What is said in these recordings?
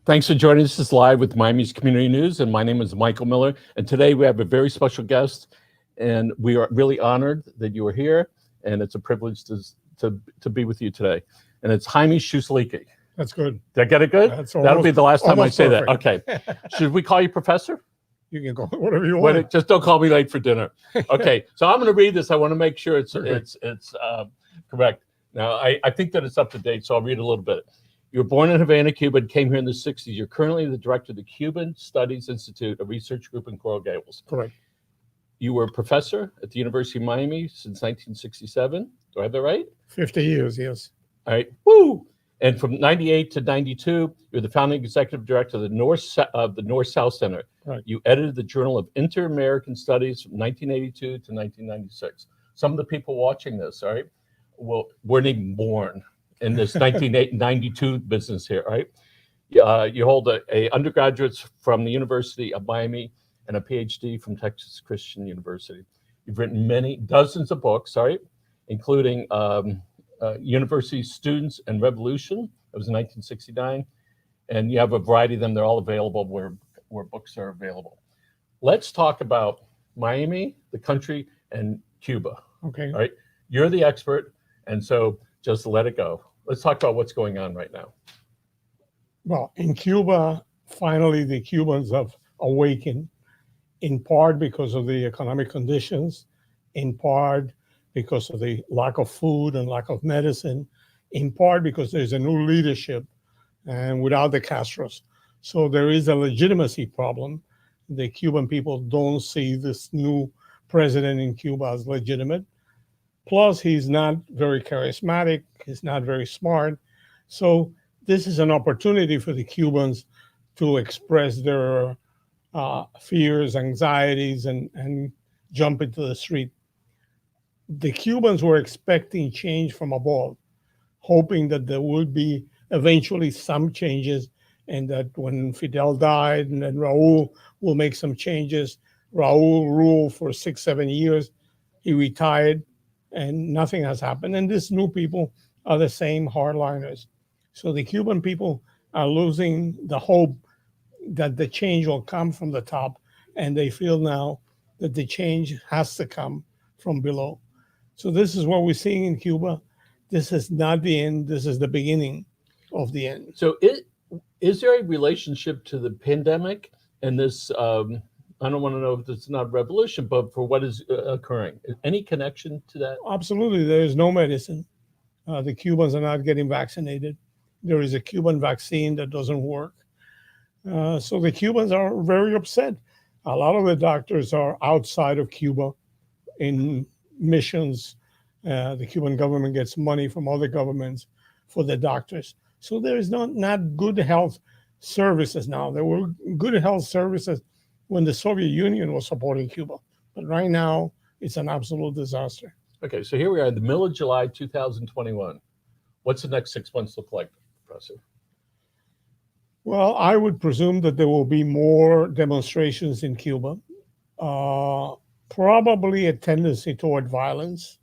Thanks for joining us. This is live with Miami's Community News, and my name is Michael Miller. And today we have a very special guest, and we are really honored that you are here. And it's a privilege to be with you today. And it's Jaime Suchlicki. That's good. Did I get it good? That's That'll be the last time I say perfect. that. Okay. Should we call you Professor? You can go whatever you want. Just don't call me late for dinner. Okay. So I'm going to read this. I want to make sure it's correct. Now I think that it's up to date, so I'll read a little bit. You were born in Havana, Cuba, and came here in the 60s. You're currently the director of the Cuban Studies Institute, a research group in Coral Gables. Correct. You were a professor at the University of Miami since 1967. Do I have that right? 50 years, yes. All right. Woo! And from 98 to 92, you're the founding executive director of the North-South Center. Right. You edited the Journal of Inter-American Studies from 1982 to 1996. Some of the people watching this, all right, weren't even born in this 1992 business here, right? You hold a undergraduate from the University of Miami and a PhD from Texas Christian University. You've written dozens of books, right, including University Students and Revolution. That was in 1969. And you have a variety of them. They're all available where books are available. Let's talk about Miami, the country, and Cuba. Okay. All right. You're the expert, and so just let it go. Let's talk about what's going on right now. Well, in Cuba, finally, the Cubans have awakened, in part because of the economic conditions, in part because of the lack of food and lack of medicine, in part because there's a new leadership and without the Castros. So there is a legitimacy problem. The Cuban people don't see this new president in Cuba as legitimate. Plus, he's not very charismatic. He's not very smart. So this is an opportunity for the Cubans to express their fears, anxieties, and jump into the street. The Cubans were expecting change from above, hoping that there would be eventually some changes, and that when Fidel died and then Raul will make some changes. Raul ruled for 6-7 years. He retired, and nothing has happened. And these new people are the same hardliners. So the Cuban people are losing the hope that the change will come from the top, and they feel now that the change has to come from below. So this is what we're seeing in Cuba. This is not the end. This is the beginning of the end. So is there a relationship to the pandemic and this, I don't want to know if it's not a revolution, but for what is occurring? Any connection to that? Absolutely. There is no medicine. The Cubans are not getting vaccinated. There is a Cuban vaccine that doesn't work. So the Cubans are very upset. A lot of the doctors are outside of Cuba in missions. The Cuban government gets money from other governments for the doctors. So there is not good health services now. There were good health services when the Soviet Union was supporting Cuba. But right now, it's an absolute disaster. Okay, so here we are in the middle of July 2021. What's the next 6 months look like, Professor? Well, I would presume that there will be more demonstrations in Cuba, probably a tendency toward violence.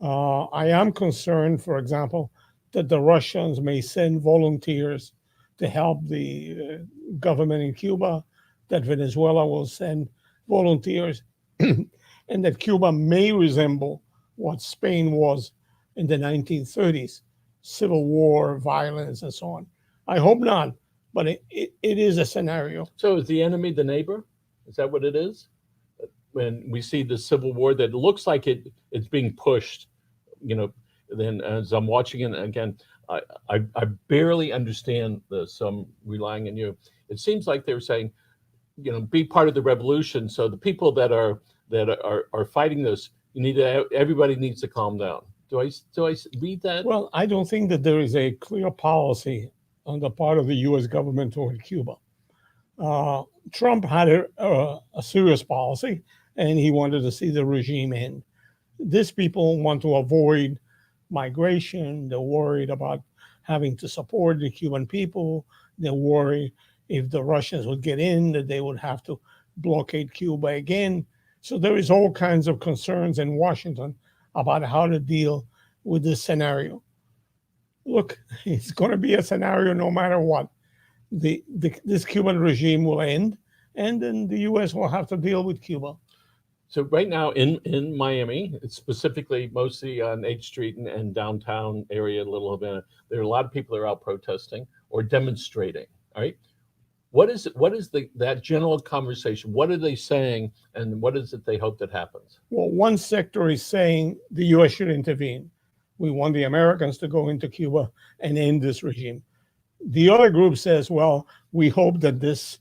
I am concerned, for example, that the Russians may send volunteers to help the government in Cuba, that Venezuela will send volunteers, and that Cuba may resemble what Spain was in the 1930s, civil war, violence, and so on. I hope not, but it is a scenario. So is the enemy the neighbor? Is that what it is? When we see the civil war that looks like it's being pushed, then as I'm watching it again, I barely understand this, so I'm relying on you. It seems like they're saying, be part of the revolution. So the people that are fighting this, everybody needs to calm down. Do I read that? Well, I don't think that there is a clear policy on the part of the U.S. government toward Cuba. Trump had a serious policy, and he wanted to see the regime end. These people want to avoid migration. They're worried about having to support the Cuban people. They're worried if the Russians would get in, that they would have to blockade Cuba again. So there is all kinds of concerns in Washington about how to deal with this scenario. Look, it's going to be a scenario no matter what. this Cuban regime will end, and then the U.S. will have to deal with Cuba. So right now in Miami, it's specifically mostly on 8th Street and downtown area, Little Havana, there are a lot of people that are out protesting or demonstrating. All right. What is that general conversation? What are they saying and what is it they hope that happens? Well, one sector is saying the U.S. should intervene. We want the Americans to go into Cuba and end this regime. The other group says, well, we hope that this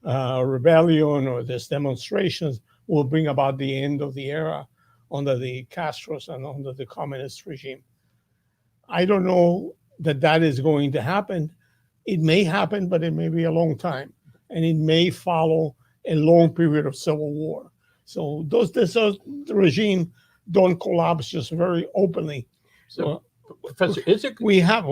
rebellion or this demonstrations will bring about the end of the era under the Castros and under the communist regime. I don't know that that is going to happen. It may happen, but it may be a long time, and it may follow a long period of civil war. So the regime don't collapse just very openly. So, Professor, is it we have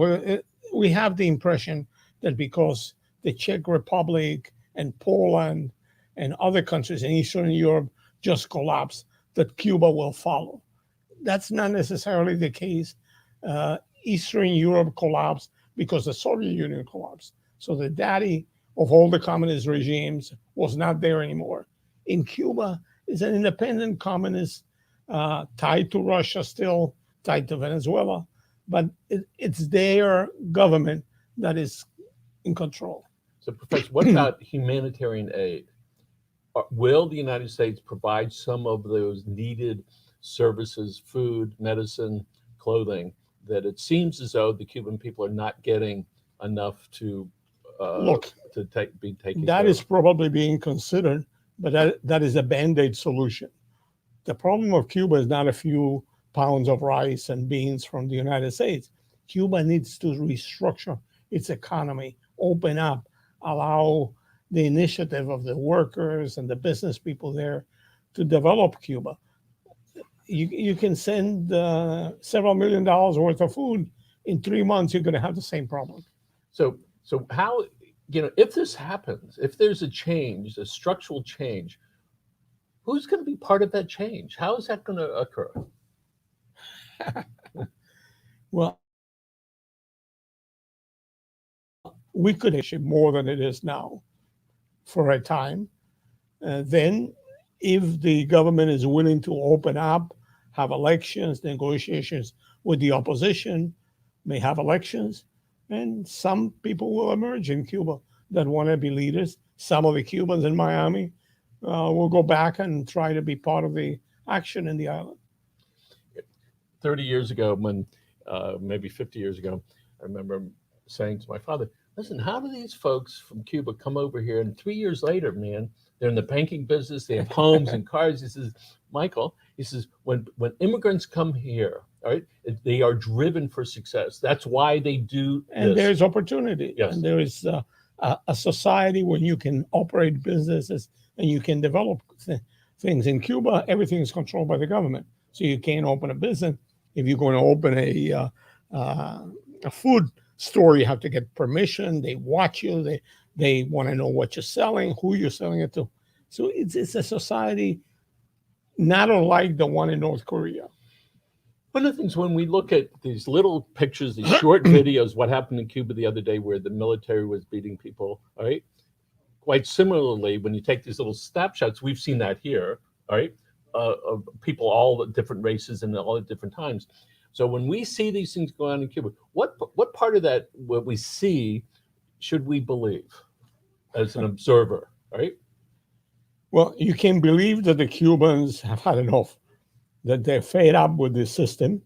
the impression that because the Czech Republic and Poland and other countries in Eastern Europe just collapsed, that Cuba will follow. That's not necessarily the case. Eastern Europe collapsed because the Soviet Union collapsed. So the daddy of all the communist regimes was not there anymore. In Cuba, it's an independent communist tied to Russia still, tied to Venezuela, but it's their government that is in control. so, Professor? What about humanitarian aid? Will the United States provide some of those needed services, food, medicine, clothing, that it seems as though the Cuban people are not getting enough to Look, be taken that care is of? probably being considered, but that is a band-aid solution. The problem of Cuba is not a few pounds of rice and beans from the United States. Cuba needs to restructure its economy, open up, allow the initiative of the workers and the business people there to develop Cuba. You can send several $1 million worth of food. In 3 months, you're going to have the same problem. So how, if this happens, if there's a change, a structural change, who's going to be part of that change? How is that going to occur? Well, we could issue more than it is now for a time. Then, if the government is willing to open up, have elections, negotiations with the opposition, may have elections, and some people will emerge in Cuba that want to be leaders. Some of the Cubans in Miami will go back and try to be part of the action in the island. 30 years ago, maybe 50 years ago, I remember saying to my father, listen, how do these folks from Cuba come over here? And 3 years later, man, they're in the banking business, they have homes and cars. He says, Michael, he says, when immigrants come here, all right, they are driven for success. That's why they do And this. there's opportunity. Yes. And there is a society where you can operate businesses and you can develop things. In Cuba, everything is controlled by the government. So you can't open a business. If you're going to open a food store, you have to get permission. They watch you. They want to know what you're selling, who you're selling it to. So it's a society not unlike the one in North Korea. One of the things when we look at these little pictures, these short videos, what happened in Cuba the other day where the military was beating people, all right? Quite similarly, when you take these little snapshots, we've seen that here, all right? Of people, all the different races and all the different times. So when we see these things going on in Cuba, what part of that, what we see, should we believe as an observer, right? Well, you can believe that the Cubans have had enough, that they're fed up with the system,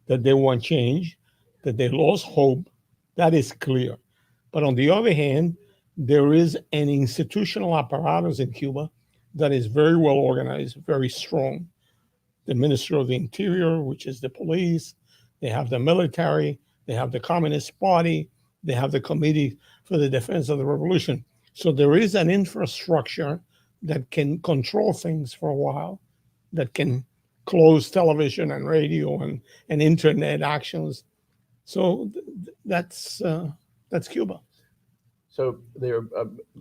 that they want change, that they lost hope. That is clear. But on the other hand, there is an institutional apparatus in Cuba that is very well organized, very strong. The Ministry of the Interior, which is the police, they have the military, they have the Communist Party, they have the Committee for the Defense of the Revolution. So there is an infrastructure that can control things for a while, that can close television and radio and internet actions. So that's Cuba. So there,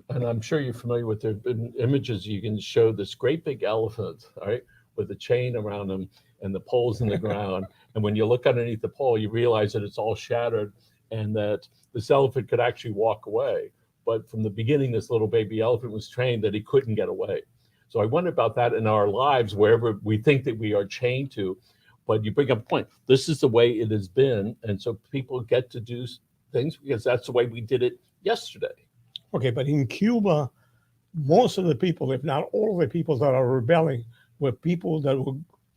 and I'm sure you're familiar with their images. You can show this great big elephant, all right, with a chain around him and the poles in the ground. And when you look underneath the pole, you realize that it's all shattered and that this elephant could actually walk away. but from the beginning, this little baby elephant was trained that he couldn't get away. So I wonder about that in our lives, wherever we think that we are chained to. But you bring up a point. This is the way it has been, and so people get to do things because that's the way we did it yesterday. Okay, but in Cuba, most of the people, if not all of the people that are rebelling, were people that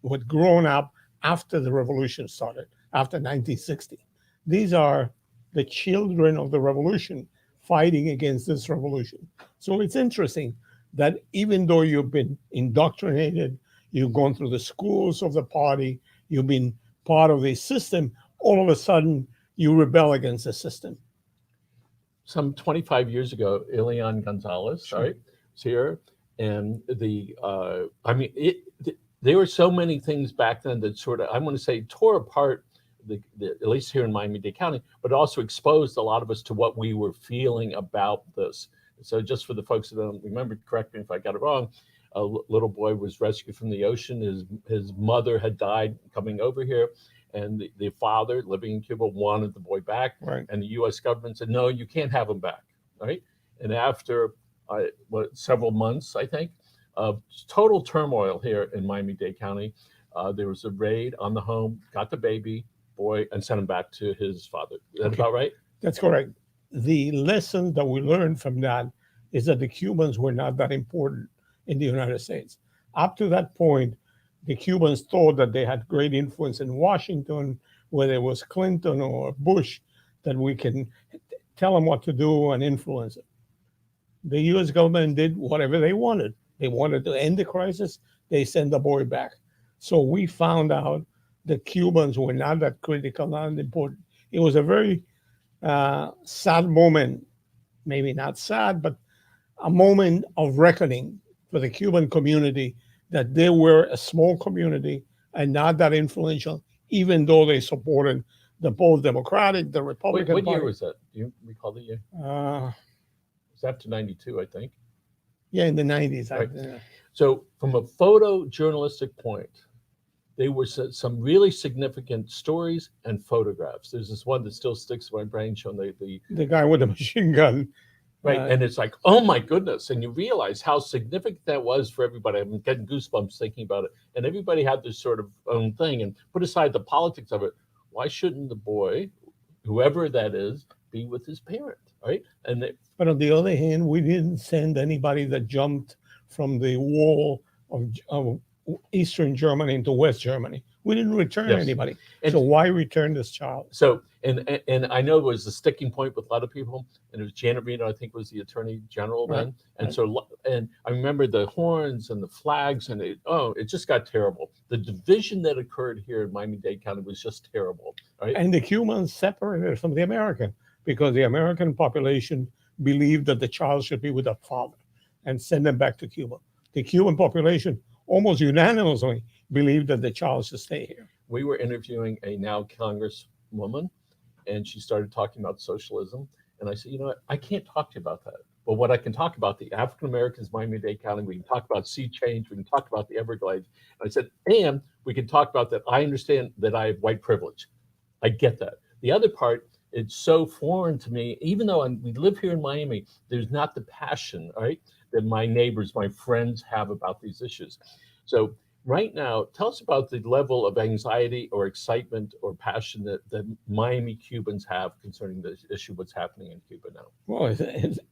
were grown up after the revolution started, after 1960. These are the children of the revolution fighting against this revolution. So it's interesting that even though you've been indoctrinated, you've gone through the schools of the party, you've been part of the system, all of a sudden you rebel against the system. Some 25 years ago, Elian Gonzalez, Sure. right, was here, and there were so many things back then that sort of, I want to say, tore apart at least here in Miami-Dade County, but also exposed a lot of us to what we were feeling about this. So just for the folks that don't remember, correct me if I got it wrong, a little boy was rescued from the ocean. His mother had died coming over here, and the father living in Cuba wanted the boy back. Right. And the U.S. government said, no, you can't have him back, right? And after several months, I think, of total turmoil here in Miami-Dade County, there was a raid on the home, got the baby boy, and sent him back to his father. Is that Okay. about right? That's correct. The lesson that we learned from that is that the Cubans were not that important in the United States. Up to that point, the Cubans thought that they had great influence in Washington, whether it was Clinton or Bush, that we can tell them what to do and influence it. The US government did whatever they wanted. They wanted to end the crisis, they sent the boy back. So we found out that Cubans were not that critical, not important. It was a very sad moment, maybe not sad, but a moment of reckoning for the Cuban community that they were a small community and not that influential, even though they supported the both Democratic, the Republican What year Party. was that? Do you recall the year? It Uh, was after 92, I think. yeah, in the 90s. Right. So from a photojournalistic point, they were some really significant stories and photographs. There's this one that still sticks to my brain showing The guy with the machine gun. right, Uh, and it's like, oh my goodness, and you realize how significant that was for everybody. I'm getting goosebumps thinking about it, and everybody had this sort of own thing. And put aside the politics of it, why shouldn't the boy, whoever that is, be with his parent, right? And But on the other hand, we didn't send anybody that jumped from the wall of Eastern Germany into West Germany. We didn't return yes, anybody. and So why return this child? so and I know it was a sticking point with a lot of people, and it was Janet Reno, I think, was the Attorney General Right, then, and right. so and I remember the horns and the flags, and it just got terrible. The division that occurred here in Miami-Dade County was just terrible, right? And the Cubans separated from the American because the American population believed that the child should be with the father and send them back to Cuba. The Cuban population almost unanimously believed that the child should stay here. We were interviewing a now Congresswoman, and she started talking about socialism, and I said, you know what, I can't talk to you about that. But what I can talk about, the African Americans, Miami-Dade County, we can talk about sea change, we can talk about the Everglades. And I said, and we can talk about that. I understand that I have white privilege. I get that. The other part, it's so foreign to me, even though we live here in Miami, there's not the passion, right, that my neighbors, my friends have about these issues. So right now, tell us about the level of anxiety or excitement or passion that Miami Cubans have concerning this issue, what's happening in Cuba now. Well,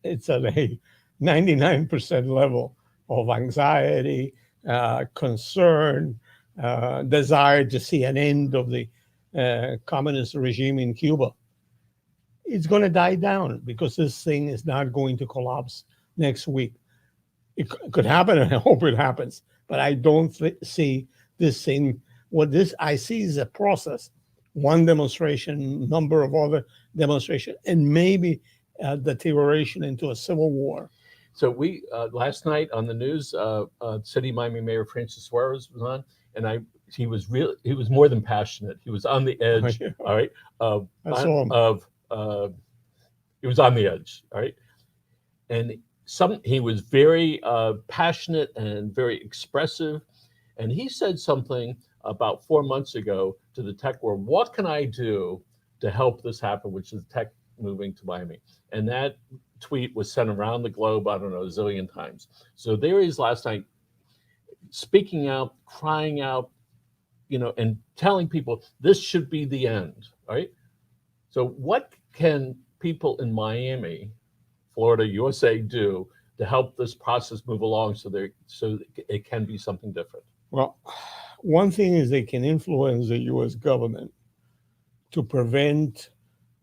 it's at a 99% level of anxiety, concern, desire to see an end of the communist regime in Cuba. It's going to die down because this thing is not going to collapse next week. It could happen, and I hope it happens. But I don't see this thing. What this I see is a process, one demonstration, number of other demonstrations, and maybe deterioration into a civil war. So we last night on the news, City of Miami Mayor Francis Suarez was on, and he was more than passionate. He was on the edge. Yeah. All right, I saw him. He was on the edge. All right, and he was very passionate and very expressive, and he said something about 4 months ago to the tech world. What can I do to help this happen? Which is tech moving to Miami, and that tweet was sent around the globe, I don't know, a zillion times. So there he is last night speaking out, crying out, and telling people this should be the end, right? So what can people in Miami, Florida, USA do to help this process move along so it can be something different? Well, one thing is they can influence the U.S. government to prevent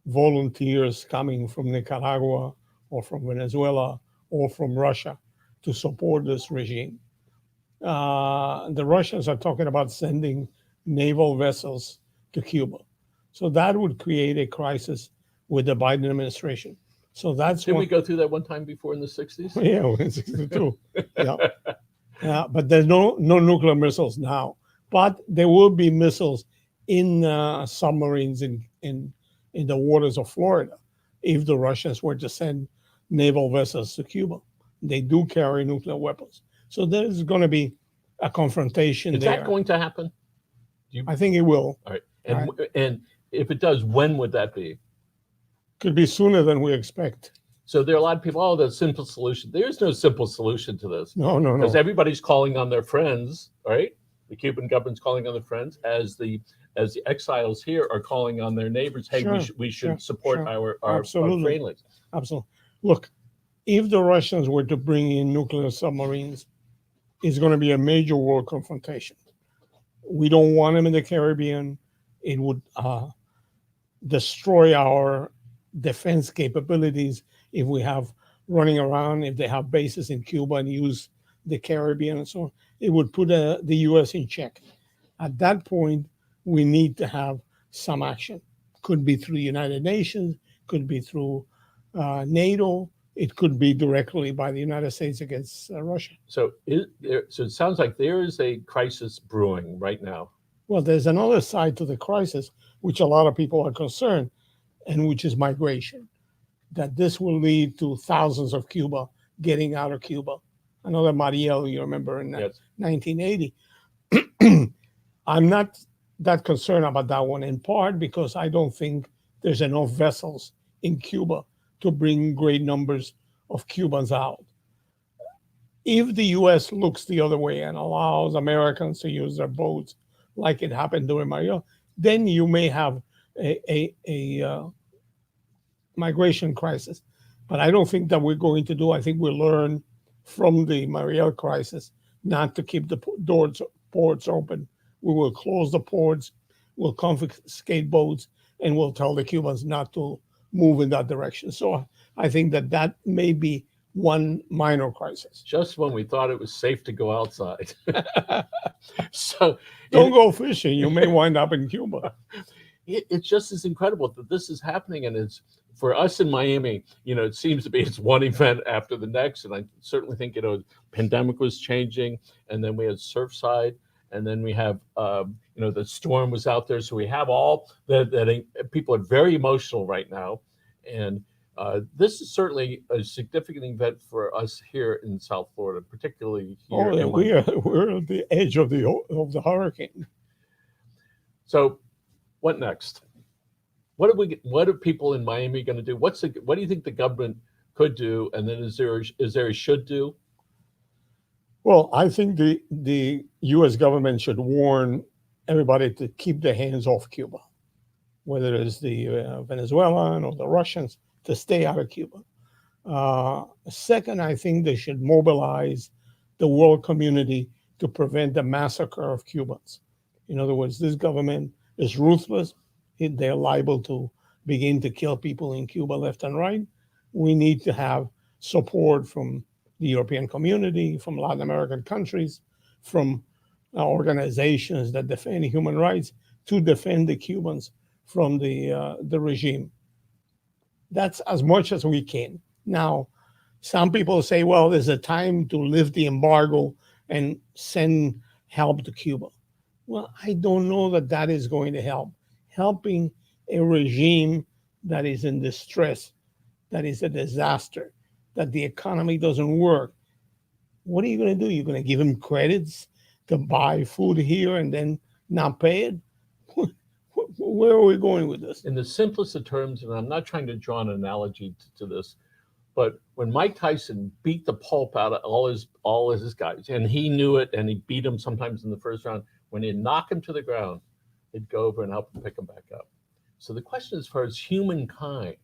volunteers coming from Nicaragua or from Venezuela or from Russia to support this regime. The Russians are talking about sending naval vessels to Cuba. So that would create a crisis with the Biden administration. So that's Didn't we go through that one time before in the 60s? Yeah, in 62. Yeah. But there's no nuclear missiles now. But there will be missiles in submarines in the waters of Florida if the Russians were to send naval vessels to Cuba. They do carry nuclear weapons. So there's going to be a confrontation Is there. that going to happen? I think it will. All right. And if it does, when would that be? Could be sooner than we expect. So there are a lot of people, oh, the simple solution. There's no simple solution to this. No. Because everybody's calling on their friends, right? The Cuban government's calling on their friends as the exiles here are calling on their neighbors. Hey, we should support our friendlies. Absolutely. Look, if the Russians were to bring in nuclear submarines, it's going to be a major world confrontation. We don't want them in the Caribbean. It would destroy our defense capabilities if we have running around, if they have bases in Cuba and use the Caribbean and so on. It would put the U.S. in check. At that point, we need to have some action. Could be through the United Nations, could be through NATO, it could be directly by the United States against Russia. So it sounds like there is a crisis brewing right now. Well, there's another side to the crisis, which a lot of people are concerned, and which is migration. That this will lead to thousands of Cuba getting out of Cuba. Another Mariel, you remember, in 1980. I'm not that concerned about that one, in part because I don't think there's enough vessels in Cuba to bring great numbers of Cubans out. If the U.S. looks the other way and allows Americans to use their boats like it happened during Mariel, then you may have a migration crisis. But I don't think that we're going to do. I think we'll learn from the Mariel crisis not to keep the ports open. We will close the ports, we'll confiscate boats, and we'll tell the Cubans not to move in that direction. So I think that may be one minor crisis. Just when we thought it was safe to go outside. So don't go fishing. You may wind up in Cuba. It's just as incredible that this is happening, and it's for us in Miami. It seems to be it's one event after the next, and I certainly think pandemic was changing, and then we had Surfside, and then we have the storm was out there, so we have all that. People are very emotional right now, and this is certainly a significant event for us here in South Florida, particularly here. Oh, we're at the edge of the hurricane. So, what next? What are people in Miami going to do? What do you think the government could do? And then is there a should do? Well, I think the U.S. government should warn everybody to keep their hands off Cuba, whether it's the Venezuelan or the Russians, to stay out of Cuba. Second, I think they should mobilize the world community to prevent the massacre of Cubans. In other words, this government is ruthless. They're liable to begin to kill people in Cuba left and right. We need to have support from the European community, from Latin American countries, from organizations that defend human rights to defend the Cubans from the regime. That's as much as we can. Now, some people say, well, there's a time to lift the embargo and send help to Cuba. Well, I don't know that is going to help. Helping a regime that is in distress, that is a disaster, that the economy doesn't work. What are you going to do? You're going to give them credits to buy food here and then not pay it? Where are we going with this? In the simplest of terms, and I'm not trying to draw an analogy to this, But when Mike Tyson beat the pulp out of all his guys, and he knew it, and he beat them sometimes in the first round, when he'd knock him to the ground, he'd go over and help him pick him back up. So the question is, for as humankind,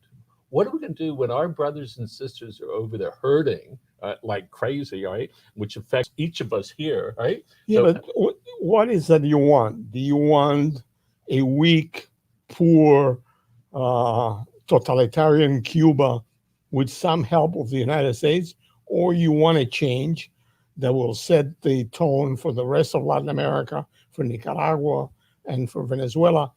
what are we going to do when our brothers and sisters are over there hurting like crazy, right? Which affects each of us here, right? Yeah, So, but what is that you want? Do you want a weak, poor, totalitarian Cuba with some help of the United States, or you want a change that will set the tone for the rest of Latin America, for Nicaragua, and for Venezuela,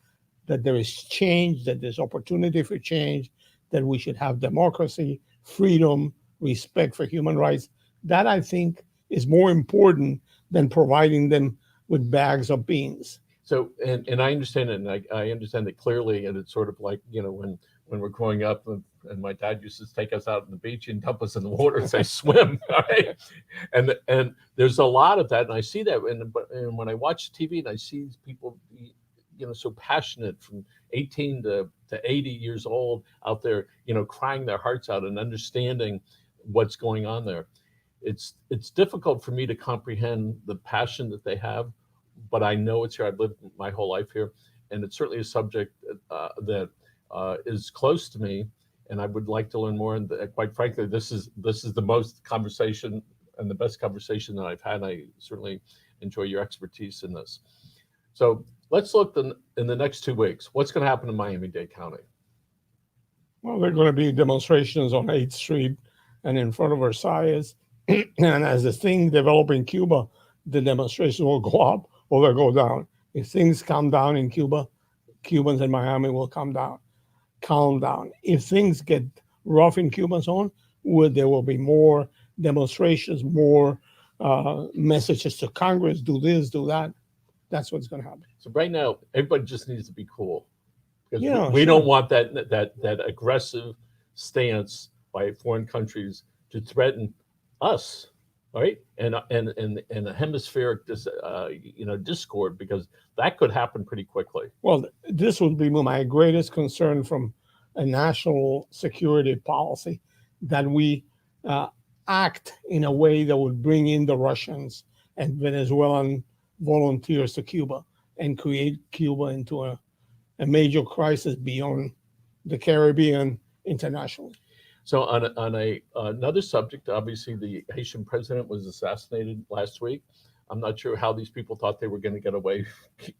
that there is change, that there's opportunity for change, that we should have democracy, freedom, respect for human rights? That, I think, is more important than providing them with bags of beans. so and I understand it, and I understand it clearly, and it's sort of like, when we're growing up, and my dad used to take us out on the beach and dump us in the water and say swim, right? And there's a lot of that, and I see that, and when I watch TV and I see people, so passionate from 18 to 80 years old out there, crying their hearts out and understanding what's going on there. It's difficult for me to comprehend the passion that they have, but I know it's here. I've lived my whole life here, and it's certainly a subject that is close to me, and I would like to learn more. And quite frankly, this is the most conversation and the best conversation that I've had. I certainly enjoy your expertise in this. So let's look in the next 2 weeks. What's going to happen in Miami-Dade County? Well, there are going to be demonstrations on 8th Street and in front of Versailles. And as the thing develops in Cuba, the demonstrations will go up or they'll go down. If things calm down in Cuba, Cubans in Miami will calm down. If things get rough in Cuba's own, there will be more demonstrations, more messages to Congress, do this, do that. That's what's going to happen. So right now, everybody just needs to be cool, because Yeah, we sure. don't want that aggressive stance by foreign countries to threaten us, right? And a hemispheric discord, because that could happen pretty quickly. Well, this would be my greatest concern from a national security policy, that we act in a way that would bring in the Russians and Venezuelan volunteers to Cuba and create Cuba into a major crisis beyond the Caribbean internationally. So on another subject, obviously the Haitian president was assassinated last week. I'm not sure how these people thought they were going to get away,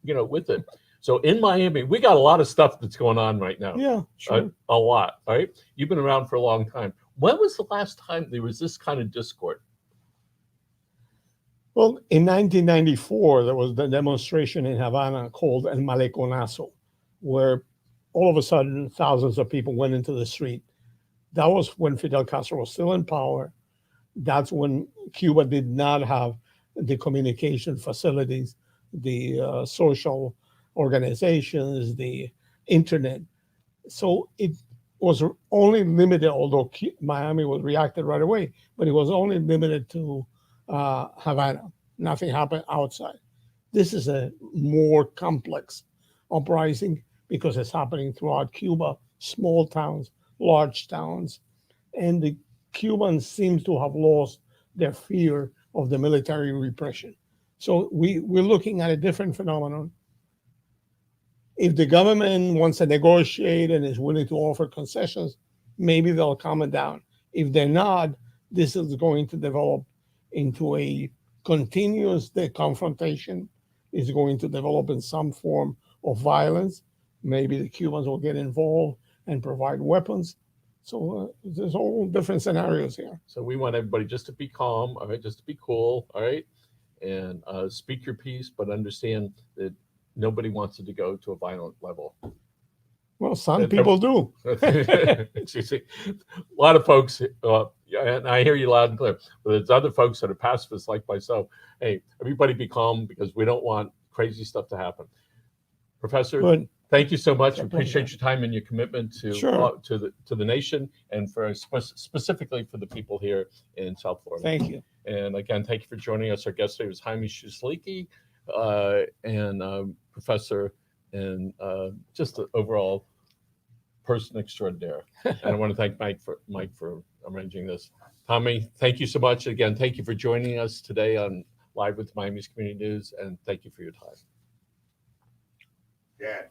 with it. So in Miami, we got a lot of stuff that's going on right now. Yeah, sure. A lot, right? You've been around for a long time. When was the last time there was this kind of discord? Well, in 1994, there was the demonstration in Havana called El Maleconazo, where all of a sudden thousands of people went into the street. That was when Fidel Castro was still in power. That's when Cuba did not have the communication facilities, the social organizations, the internet. So it was only limited, although Miami was reacted right away, but it was only limited to Havana. Nothing happened outside. This is a more complex uprising because it's happening throughout Cuba, small towns, large towns, and the Cubans seem to have lost their fear of the military repression. So we're looking at a different phenomenon. If the government wants to negotiate and is willing to offer concessions, maybe they'll calm it down. If they're not, this is going to develop into a continuous confrontation, is going to develop in some form of violence. Maybe the Cubans will get involved and provide weapons. So there's all different scenarios here. So we want everybody just to be calm, all right, just to be cool, all right, and speak your piece, but understand that nobody wants it to go to a violent level. Well, some people do. A lot of folks, and I hear you loud and clear, but there's other folks that are pacifists like myself. Hey, everybody be calm, because we don't want crazy stuff to happen. Professor, Good. thank you so much. It's a Appreciate pleasure. your time and your commitment to Sure. to the nation, and for specifically for the people here in South Florida. Thank you. And again, thank you for joining us. Our guest today was Jaime Suchlicki, and professor, and just the overall person extraordinaire. And I want to thank Mike for arranging this. Tommy, thank you so much. Again, thank you for joining us today on Live with Miami's Community News, and thank you for your time. Yeah.